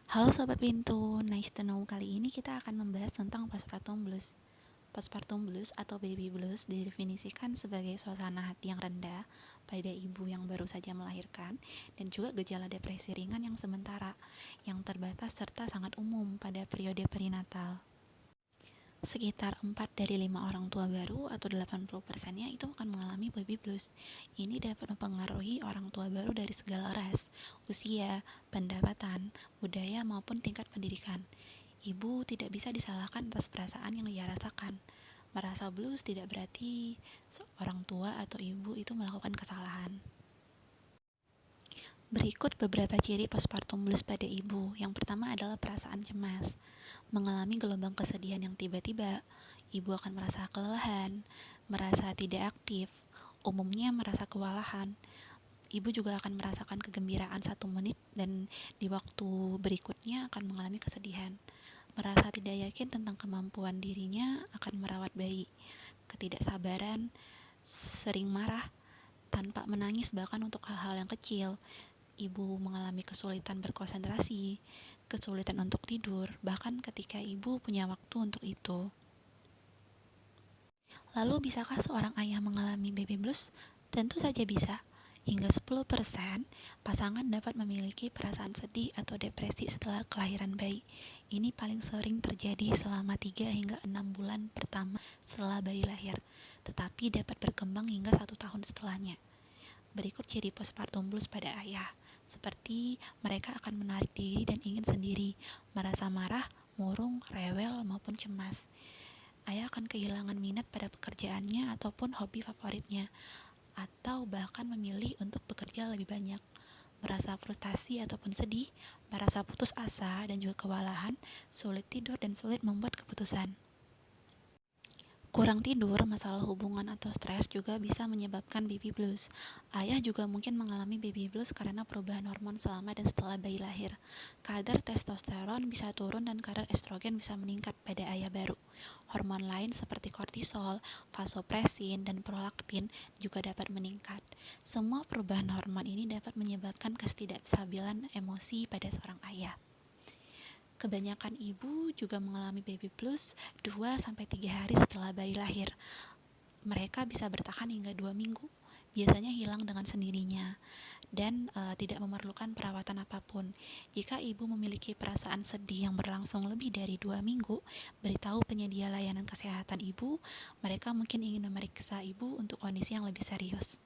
Halo Sobat Pintu, nice to know. Kali ini kita akan membahas tentang postpartum blues. Postpartum blues atau baby blues didefinisikan sebagai suasana hati yang rendah pada ibu yang baru saja melahirkan dan juga gejala depresi ringan yang sementara, yang terbatas serta sangat umum pada periode perinatal. Sekitar 4 dari 5 orang tua baru atau 80%-nya itu akan mengalami baby blues. Ini dapat mempengaruhi orang tua baru dari segala ras, usia, pendapatan, budaya maupun tingkat pendidikan. Ibu tidak bisa disalahkan atas perasaan yang ia rasakan. Merasa blues tidak berarti orang tua atau ibu itu melakukan kesalahan. Berikut beberapa ciri postpartum blues pada ibu. Yang pertama adalah perasaan cemas. Mengalami gelombang kesedihan yang tiba-tiba, ibu akan merasa kelelahan, merasa tidak aktif, umumnya merasa kewalahan. Ibu juga akan merasakan kegembiraan 1 menit dan di waktu berikutnya akan mengalami kesedihan. Merasa tidak yakin tentang kemampuan dirinya akan merawat bayi. Ketidaksabaran, sering marah, tanpa menangis bahkan untuk hal-hal yang kecil. Ibu mengalami kesulitan berkonsentrasi, kesulitan untuk tidur, bahkan ketika ibu punya waktu untuk itu. Lalu bisakah seorang ayah mengalami baby blues? Tentu saja bisa. Hingga 10% pasangan dapat memiliki perasaan sedih atau depresi setelah kelahiran bayi. Ini paling sering terjadi selama 3 hingga 6 bulan pertama setelah bayi lahir, tetapi dapat berkembang hingga 1 tahun setelahnya. Berikut ciri postpartum blues pada ayah, seperti mereka akan menarik diri dan ingin sendiri, merasa marah, murung, rewel, maupun cemas. Ayah akan kehilangan minat pada pekerjaannya ataupun hobi favoritnya, atau bahkan memilih untuk bekerja lebih banyak, merasa frustasi ataupun sedih, merasa putus asa dan juga kewalahan, sulit tidur dan sulit membuat keputusan. Kurang tidur, masalah hubungan atau stres juga bisa menyebabkan baby blues. Ayah juga mungkin mengalami baby blues karena perubahan hormon selama dan setelah bayi lahir. Kadar testosteron bisa turun dan kadar estrogen bisa meningkat pada ayah baru. Hormon lain seperti kortisol, vasopresin, dan prolaktin juga dapat meningkat. Semua perubahan hormon ini dapat menyebabkan ketidakstabilan emosi pada seorang ayah. Kebanyakan ibu juga mengalami baby blues 2-3 hari setelah bayi lahir. Mereka bisa bertahan hingga 2 minggu, biasanya hilang dengan sendirinya, dan tidak memerlukan perawatan apapun. Jika ibu memiliki perasaan sedih yang berlangsung lebih dari 2 minggu, beritahu penyedia layanan kesehatan ibu, mereka mungkin ingin memeriksa ibu untuk kondisi yang lebih serius.